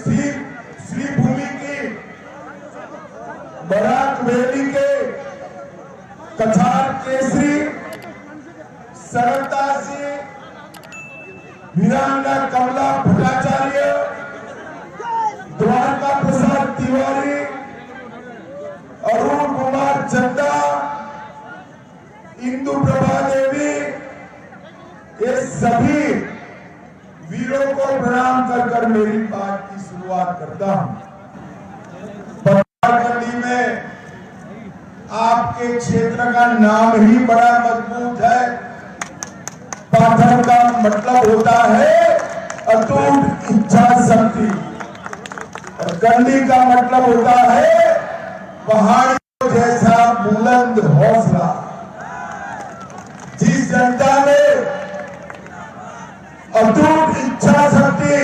श्रीभूमि की Barack valley के कछार केसरी सरलता सिंह, वीरांगना कमला भट्टाचार्य, द्वारका प्रसाद तिवारी, अरुण कुमार चड्डा, इंदु प्रभा देवी, ये सभी वीरों को प्रणाम कर मेरी बात की शुरुआत करता हूं। पतालकंडी में आपके क्षेत्र का नाम ही बड़ा मजबूत है। पाथर का मतलब होता है अटूट इच्छा शक्ति और कंडी का मतलब होता है पहाड़ियों जैसा बुलंद हौसला। जिस जनता में अटूट इच्छा शक्ति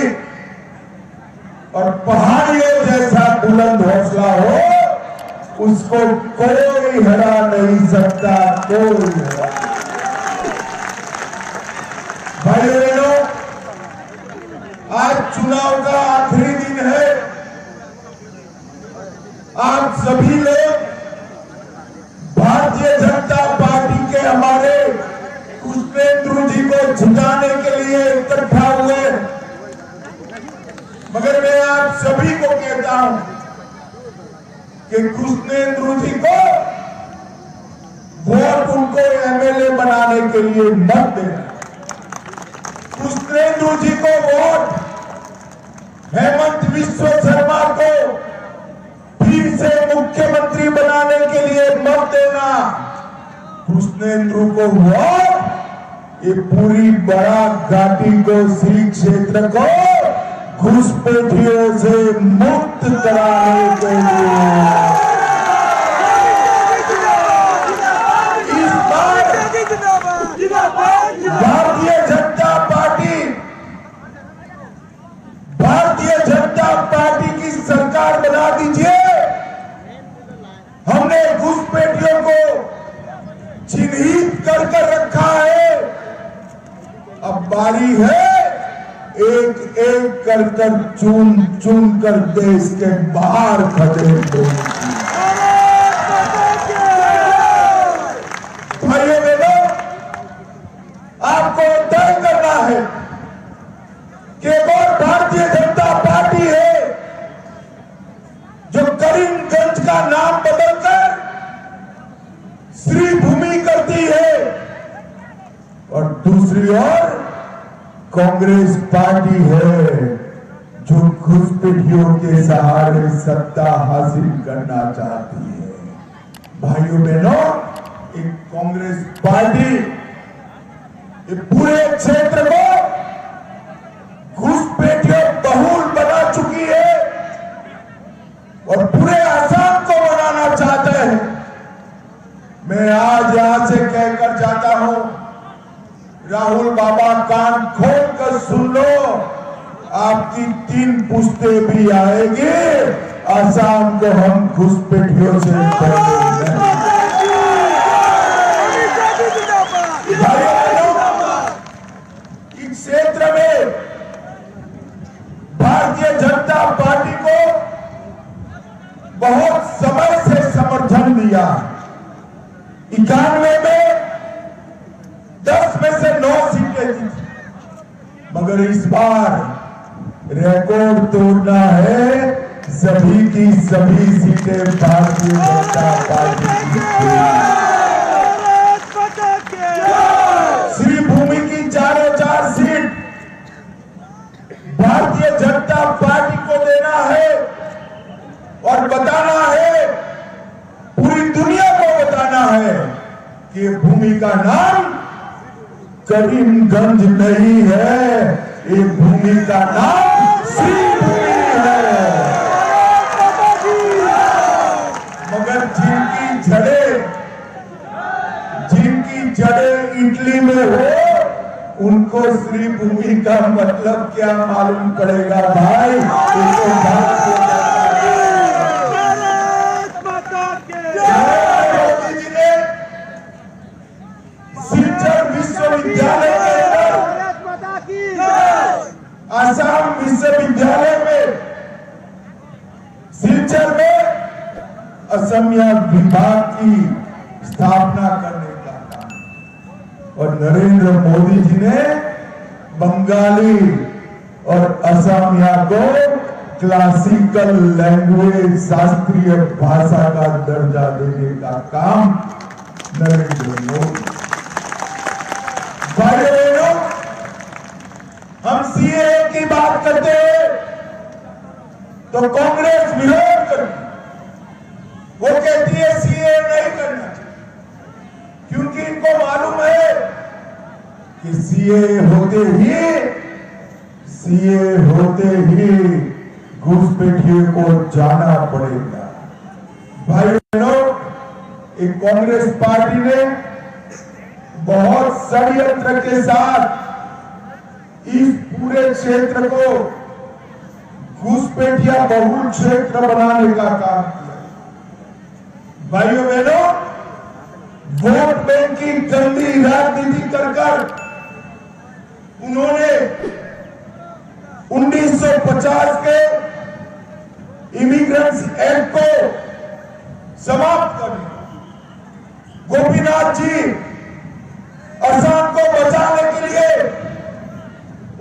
और पहाड़ियों जैसा बुलंद हौसला हो, उसको कोई हरा नहीं सकता, कोई हरा। भाइयों बहनों, आज चुनाव का आखिरी दिन है। आप सभी लोग भारतीय जनता पार्टी के हमारे कृष्णेंदु जी को जिताने के लिए इकट्ठा हुए, मगर मैं आप सभी को कहता हूं कि कृष्णेंदु जी को वोट उनको एमएलए बनाने के लिए मत देना। कृष्णेंदु जी को वोट हेमंत बिस्वा शर्मा को फिर से मुख्यमंत्री बनाने के लिए मत देना। कृष्णेंदु को वोट ये पूरी बराक घाटी को, श्री क्षेत्र को घुसपैठियों से मुक्त कराने के लिए। इस बार भारतीय जनता पार्टी की सरकार बना दीजिए। हमने घुसपैठियों को चिन्हित कर रखा है। अब बारी है एक एक कर चुन चुन कर देश के बाहर खदेड़ने। भाइयों बहनों, आपको तय करना है कि और भारतीय जनता पार्टी है जो करीमगंज का नाम बदलकर श्रीभूमि करती है, और दूसरी ओर कांग्रेस पार्टी है जो घुसपैठियों के सहारे सत्ता हासिल करना चाहती है। भाइयों बहनों, एक कांग्रेस पार्टी पूरे क्षेत्र को घुसपैठियों बहुल बना चुकी है और पूरे आसाम को बनाना चाहते हैं। मैं आज यहां से कहकर जाता हूं, राहुल बाबा कान खोल कर सुन लो, आपकी 3 पुश्तें भी आएगी, आसाम को हम घुसपैठियों से इस क्षेत्र में भारतीय जनता पार्टी को बहुत समय से समर्थन दिया। 91 में 10 में से 9 सीटें जीती, मगर इस बार रिकॉर्ड तोड़ना है। सभी की सभी सीटें भारतीय जनता पार्टी की। श्रीभूमि की 4 सीट भारतीय जनता पार्टी को देना है और बताना है, पूरी दुनिया को बताना है कि भूमि का नाम करीमगंज नहीं है, ये भूमि का नाम श्रीभूमि है। मगर जिनकी जड़ें इटली में हो, उनको श्रीभूमि का मतलब क्या मालूम पड़ेगा भाई। मोदी जी ने सिलचर विश्वविद्यालय के अंदर, आसाम विश्वविद्यालय में असमिया विभाग की स्थापना करने का काम, और नरेंद्र मोदी जी ने बंगाली और असमिया को क्लासिकल लैंग्वेज, शास्त्रीय भाषा का दर्जा देने का काम नरेंद्र मोदी। भाइयों बहनों, हम सीएए की बात करते हैं तो कांग्रेस विरोध करती, वो कहती है सीएए नहीं करना चाहिए, क्योंकि इनको मालूम है कि सीएए होते ही घुसपैठियों को जाना पड़ेगा। भाई बहनों, एक कांग्रेस पार्टी ने बहुत षड्यंत्र के साथ इस पूरे क्षेत्र को घुसपैठिया बहुल क्षेत्र बनाने का काम किया। भाइयों बहनों, वोट बैंक की गंदी राजनीति कर उन्होंने 1950 के इमिग्रेंट्स एक्ट को समाप्त कर दिया। गोपीनाथ जी असम को बचाने के लिए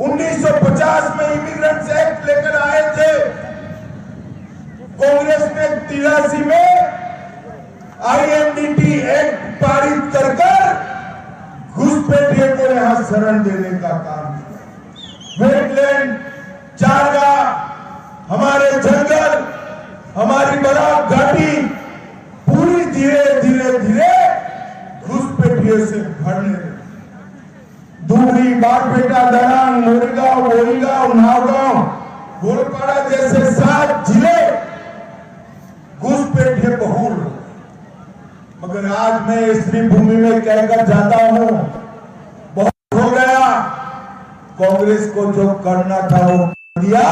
1950 में इमिग्रेंट्स एक्ट लेकर आए थे। कांग्रेस ने 83 में IMDT एक्ट पारित कर घुसपैठियों को यहां शरण देने का काम किया। वेटलैंड, चारगाह, हमारे जंगल, हमारी बराक घाटी पूरी धीरे धीरे घुसपैठियों से भरने लगी। धुबरी, बारपेटा, दरांग, मोरीगांव, बोरीगांव, नावगांव, गोलपाड़ा जैसे 7 जिले घुसपैठिए बहुल। मगर आज मैं इस भूमि में कहकर जाता हूं, बहुत हो गया। कांग्रेस को जो करना था वो कर दिया।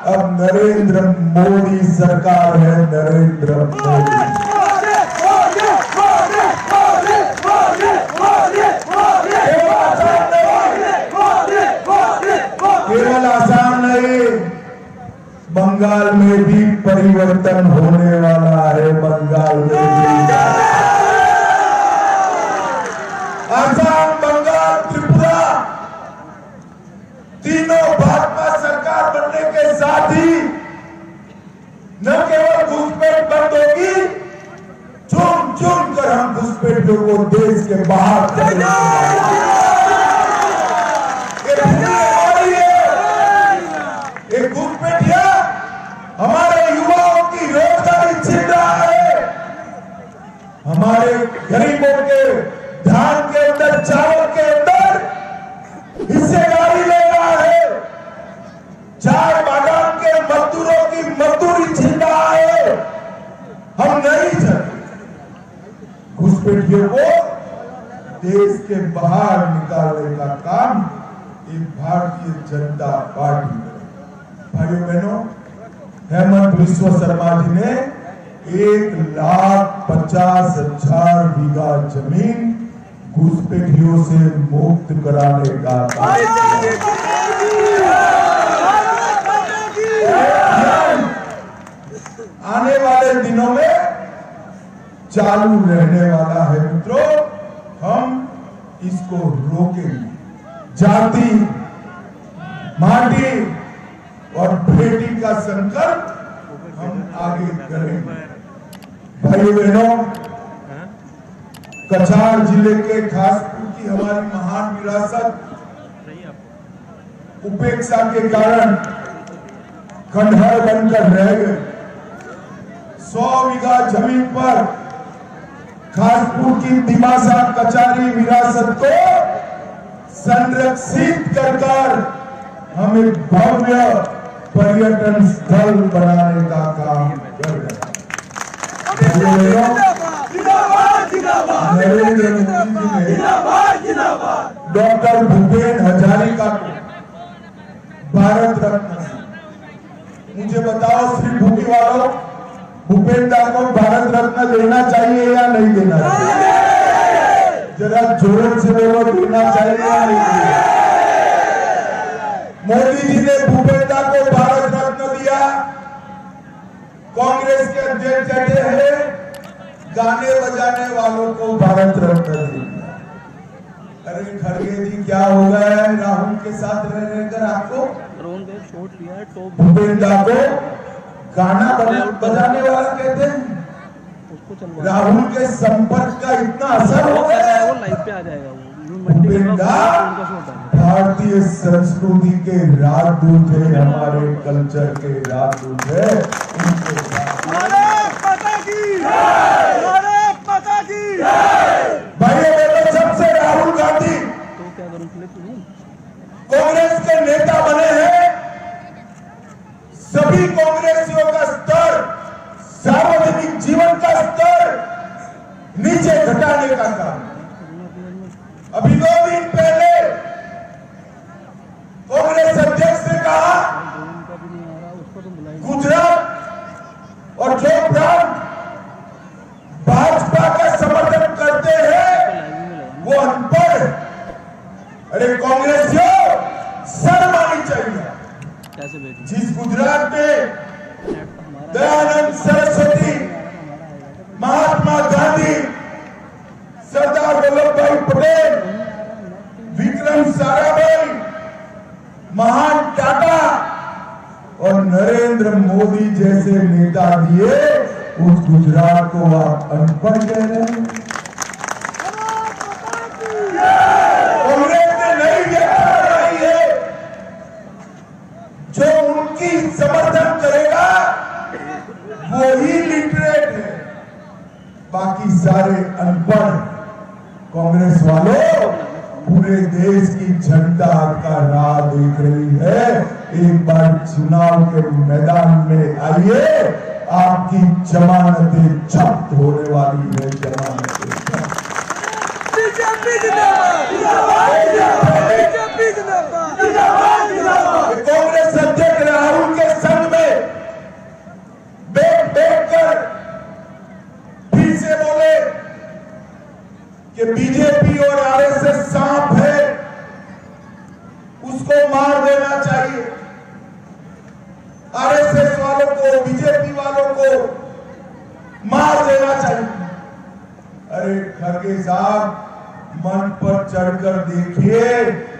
अब नरेंद्र मोदी सरकार है, नरेंद्र मोदी। केवल आसाम नहीं, बंगाल में भी परिवर्तन होने वाला है। बंगाल में भी आसाम, बंगाल, त्रिपुरा तीनों भाजपा सरकार बनने के साथ ही न केवल घुसपैठ बंद होगी, चुन चुन कर हम घुसपैठियों को देश के बाहर करेंगे। घुसपैठिया हमारे युवाओं की रोजगारी छीन रहा है, हमारे गरीबों के धान के अंदर, चावल के अंदर हिस्सेदारी ले रहा है, चाय बागान के मजदूरों की मजदूरी छीन रहा है। हम नहीं चाहते। घुसपैठियों को देश के बाहर निकालने का काम एक भारतीय जनता पार्टी ने। भाइयों बहनों, हेमंत बिस्वा शर्मा जी ने 1,50,000 बीघा जमीन घुसपैठियों से मुक्त कराने का आने वाले दिनों में चालू रहने वाला है। मित्रों, हम इसको रोकेंगे। जाति, माटी और बेटी का संकल्प हम आगे करेंगे। भाइयों बहनों, कछार जिले के खासपुर की हमारी महान विरासत उपेक्षा के कारण खंडहर बनकर रह गए। 100 बीघा जमीन पर खासपुर की दिमासा कचारी विरासत को संरक्षित कर हम एक भव्य पर्यटन स्थल बनाने का काम कर रहे हैं। नरेंद्र मोदी जी ने डॉक्टर भूपेन हजारिका को भारत रत्न, मुझे बताओ श्री भूमि वालों, भूपेन दा को भारत रत्न देना चाहिए या नहीं देना चाहिए? जरा जोर से बोलो, देना चाहिए या नहीं देना? मोदी जी ने भूपेन दा को भारत रत्न दिया, कांग्रेस के अध्यक्ष कहते हैं गाने बजाने वालों को भारत रत्न देंगे। अरे खड़गे जी क्या हो गया है राहुल के साथ रह रहकर आपको? भूपेंद्र को गाना बजाने वाला कहते हैं। राहुल के संपर्क का इतना असर हो गया है, वो लाइव पे आ जाएगा। भारतीय संस्कृति के राजदूत है, हमारे कल्चर के राजदूत है। भाइयों बहनों, सबसे राहुल गांधी कांग्रेस के नेता बने हैं। सभी कांग्रेसियों का स्तर, सार्वजनिक जीवन का स्तर नीचे घटाने का काम। अभी 2 दिन पहले कांग्रेस अध्यक्ष ने कहा गुजरात और जो प्रांत भाजपा का समर्थन करते हैं वो अनपढ़। अरे कांग्रेसियों, शर्म आनी चाहिए। जिस गुजरात में दयानंद सरस्वती, महात्मा गांधी, सरदार वल्लभ भाई पटेल, विक्रम साराभाई, महान टाटा और नरेंद्र मोदी जैसे नेता दिए, उस गुजरात को आप अनपढ़ कह रहे हैं। कांग्रेस ने नई व्याख्या बनाई है, जो उनकी समर्थन करेगा वो ही लिटरेट है, बाकी सारे अनपढ़। कांग्रेस वालों, पूरे देश की जनता का राह देख रही है। एक बार चुनाव के मैदान में आइए, आपकी जमानतें जब्त होने वाली है। जमानतें कांग्रेस अध्यक्ष राहुल के संग में बैठ कर फिर से बोले कि बीजेपी और आरएसएस सांप है, उसको मार देना चाहिए। आरएसएस वालों को, बीजेपी वालों को मार देना चाहिए। अरे खड़गे साहब, मन पर चढ़कर देखिए,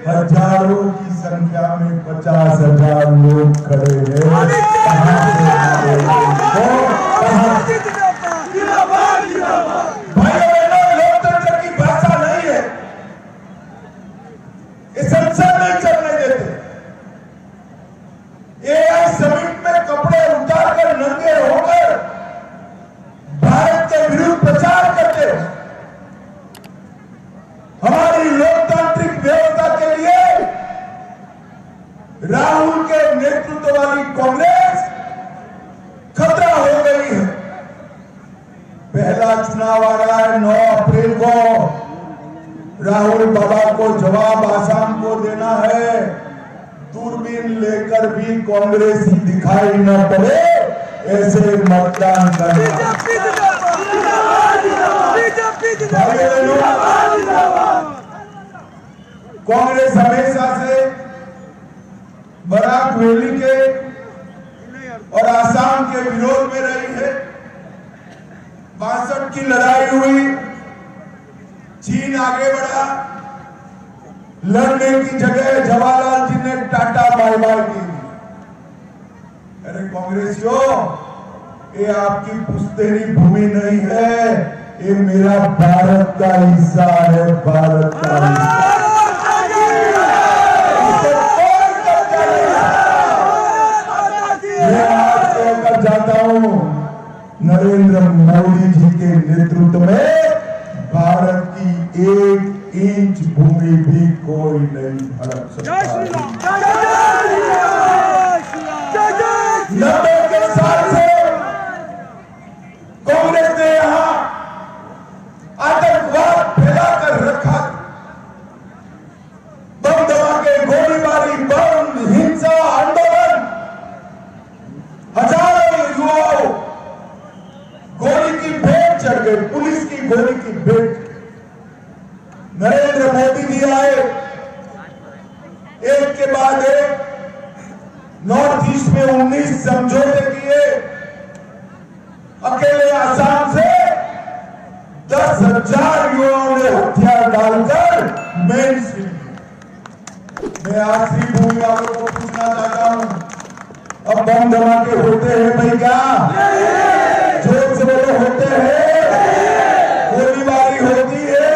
हजारों की संख्या में 50,000 लोग खड़े हैं। भाइयों बहनों, लोकतंत्र की भाषा नहीं है, इस संसद नहीं चलने देते। एआई समिट में कपड़े उतारकर नंगे होकर भारत के विरुद्ध प्रचार करते हो। हमारी लोकतांत्रिक व्यवस्था के लिए राहुल के नेतृत्व वाली कांग्रेस खतरा हो गई है। पहला चुनाव आ रहा है 9 अप्रैल को। राहुल बाबा को जवाब आसाम को देना है। दूरबीन लेकर भी कांग्रेस दिखाई न पड़े, ऐसे मतदान करना। कांग्रेस हमेशा से बराक वैली के और आसाम के विरोध में रही है। 62 की लड़ाई हुई, चीन आगे बढ़ा, लड़ने की जगह जवाहरलाल जी ने टाटा बाय बाय की। अरे कांग्रेसियों, ये आपकी पुश्तैनी भूमि नहीं है, ये मेरा भारत का हिस्सा है, भारत का हिस्सा। मैं आज कहकर जाता हूं, नरेंद्र मोदी जी के नेतृत्व में भारत की 1 इंच भूमि भी कोई नहीं हड़प सकता। 90 के साल से कांग्रेस ने यहां आतंकवाद फैलाकर रखा। बम धमाके, गोलीबारी, बम, हिंसा, आंदोलन, हजारों युवाओं गोली की भेंट चढ़ गए, पुलिस की गोली की भेंट। नरेंद्र मोदी जी आए, एक के बाद एक नॉर्थ ईस्ट में 19 समझौते किए, 1000 युवाओं ने हथियार डालकर मेन स्ट्रीम किया। मैं आज श्रीभूमि वालों को पूछना चाहता हूं, अब बम धमाके होते हैं भाई क्या? जोर से बोलो, होते हैं? गोलीबारी होती है?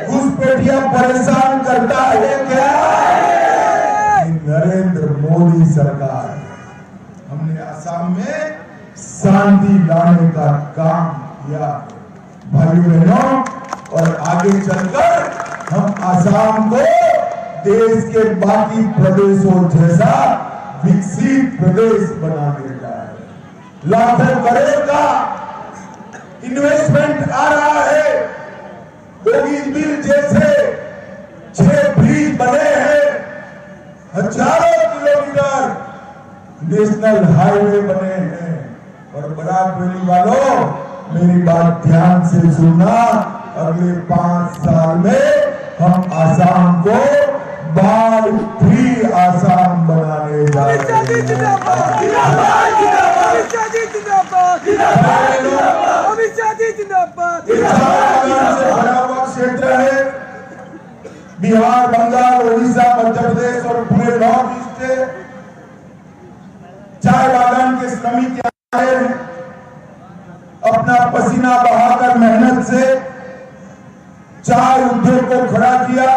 घुसपैठिया परेशान करता है क्या? नरेंद्र मोदी सरकार, हमने असम में शांति लाने का काम किया भाइयों बहनों, और आगे चलकर हम असम को देश के बाकी प्रदेशों जैसा विकसित प्रदेश बनाने जा रहे हैं। लाखों करोड़ का इन्वेस्टमेंट आ रहा है। बोगीज बिल जैसे 6 ब्रिज बने हैं, हजारों किलोमीटर नेशनल हाईवे बने हैं। और बराबरी वालों, मेरी बात ध्यान से सुनना, अगले 5 साल में हम आसाम को बाढ़ फ्री आसाम बनाने जा रहे हैं। क्षेत्र है बिहार, बंगाल, उड़ीसा, मध्य प्रदेश और पूरे नॉर्थ ईस्ट के चाय बागान के श्रमिक आए हैं, अपना पसीना बहाकर मेहनत से चाय उद्योग को खड़ा किया।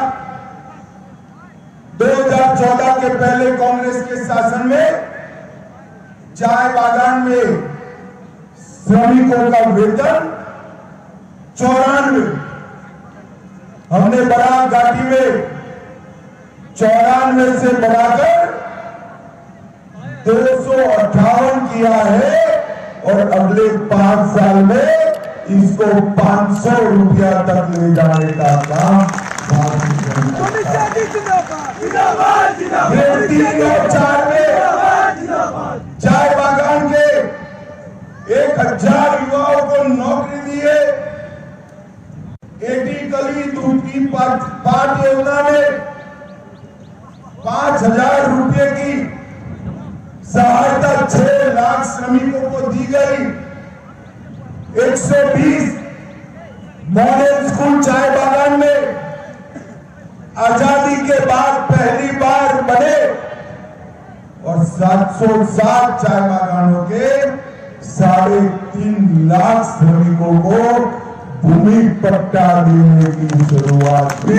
2014 के पहले कांग्रेस के शासन में चाय बागान में श्रमिकों का वेतन 94, हमने बराक घाटी में 94 से बढ़ाकर 258 किया है, और अगले 5 साल में इसको 500 रुपया तक ले जाने का काम चाय बागान के 1000 युवाओं को नौकरी दी है। एटीकली दूध की पाठ योजना में 5000 रुपए की सहायता 6 लाख श्रमिकों को दी गई। 120 मॉडल स्कूल चाय बागान में आजादी के बाद पहली बार बने, और 707 चाय बागानों के 3.5 लाख श्रमिकों को भूमि पट्टा देने की शुरुआत हुई।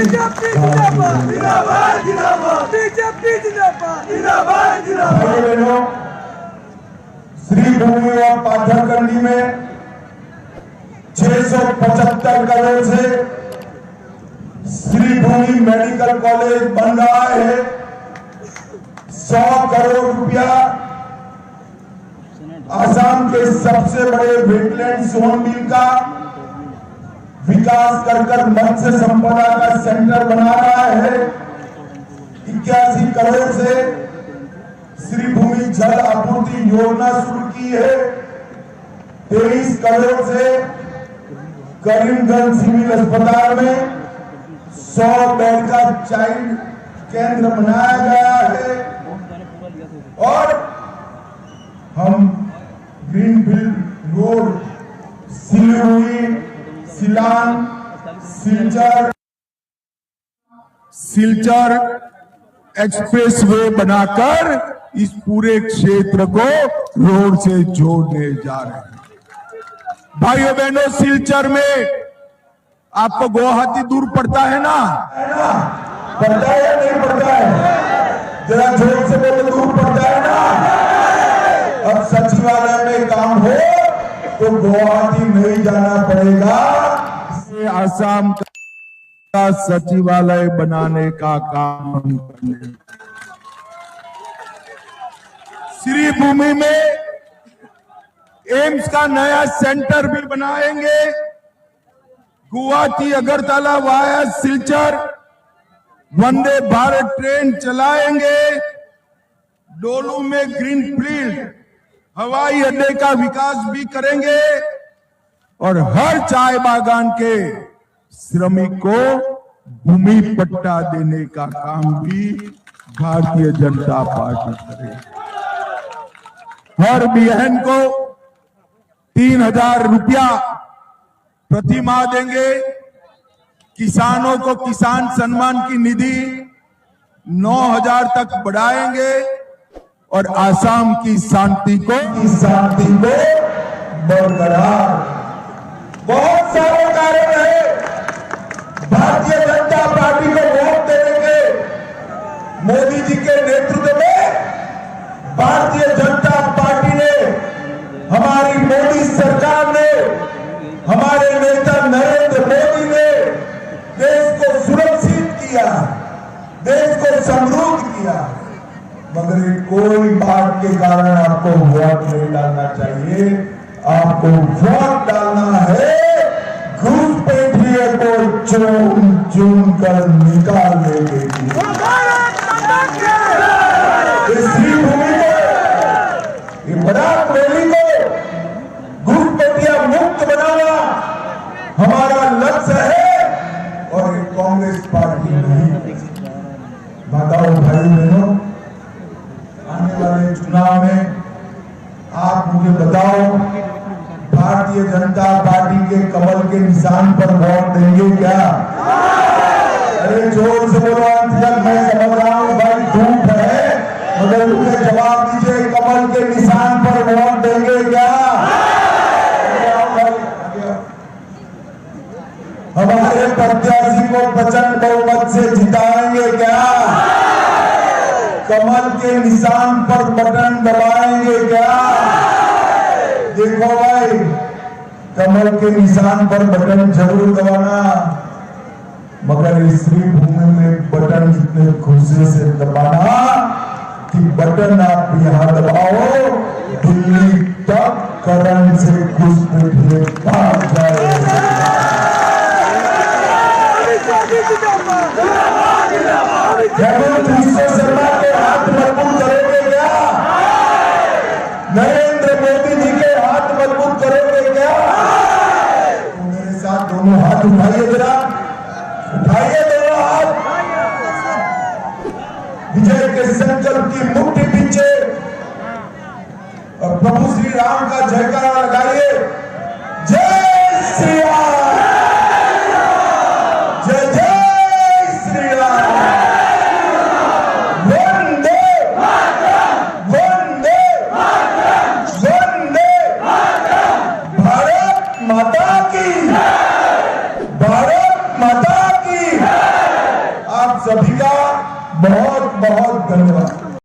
श्रीभूमि और पाथरकंडी में 675 करोड़ से श्रीभूमि मेडिकल कॉलेज बन रहा है। 100 करोड़ रुपया आसाम के सबसे बड़े वेटलैंड सोन मिल का विकास कर मत्स्य संपदा का सेंटर बना रहा है। 81 करोड़ से श्रीभूमि जल आपूर्ति योजना शुरू की है। 23 करोड़ से करीमगंज सिविल अस्पताल में 100 बेड का चाइल्ड केंद्र बनाया गया है। और हम greenfield road Siliguri, Selan, Silchar expressway बनाकर इस पूरे क्षेत्र को रोड से जोड़ने जा रहे हैं। भाइयों बहनों, सिलचर में आपको गुवाहाटी दूर पड़ता है ना? पड़ता है या नहीं पड़ता है? जरा जोर से बोलो, दूर पड़ता है ना? अब सचिवालय में काम हो तो गुवाहाटी नहीं जाना पड़ेगा। आसाम का सचिवालय बनाने का काम करने, श्रीभूमि में एम्स का नया सेंटर भी बनाएंगे। गुवाहाटी अगरतला वाया सिलचर वंदे भारत ट्रेन चलाएंगे। डोलू में ग्रीनफील्ड हवाई अड्डे का विकास भी करेंगे, और हर चाय बागान के श्रमिक को भूमि पट्टा देने का काम भी भारतीय जनता पार्टी करेगी। हर बहन को 3000 रुपया प्रति माह देंगे। किसानों को किसान सम्मान की निधि 9,000 तक बढ़ाएंगे और आसाम की शांति को बरकरार। बहुत सारे कारण है भारतीय जनता पार्टी को वोट देने के। मोदी जी के नेतृत्व में भारतीय जनता पार्टी ने, हमारी मोदी सरकार ने, हमारे नेता नरेंद्र मोदी ने देश को सुरक्षित किया, देश को समृद्ध किया। मगर कोई बात के कारण आपको वोट नहीं डालना चाहिए। आपको वोट डालना है घुसपैठिए को चुन चुन कर निकालने के लिए। इसी भूमि को, ये बराक वैली को घुसपैठिया मुक्त बनाना हमारा लक्ष्य है और ये कांग्रेस पार्टी नहीं। माताओं भाई बहनों, आने वाले चुनाव में आप मुझे बताओ, भारतीय जनता पार्टी के कमल के निशान पर वोट देंगे क्या? अरे जोर से बोलो अंतजन, मैं समझ रहा हूं भाई धूप है, मगर मुझे जवाब दीजिए, कमल के निशान पर वोट देंगे क्या? हमारे प्रत्याशी को प्रचंड बहुमत से जिताएंगे क्या? कमल के निशान पर बटन दबाएंगे क्या? देखो भाई, कमल के निशान पर बटन जरूर दबाना, मगर इस भूमि में बटन इतने खुशी से दबाना कि बटन आप यहां दबाओ, दिल्ली तक करंट से घुसपैठिए भाग जाए। शर्मा के हाथ मजबूत करोगे क्या? नरेंद्र मोदी जी के हाथ मजबूत करोगे क्या? तो मेरे साथ दोनों हाथ उठाइए, जरा उठाइए दोनों हाथ। विजय के संकल्प की मुट्ठी पीछे और प्रभु श्री राम का जयकारा लगाइए।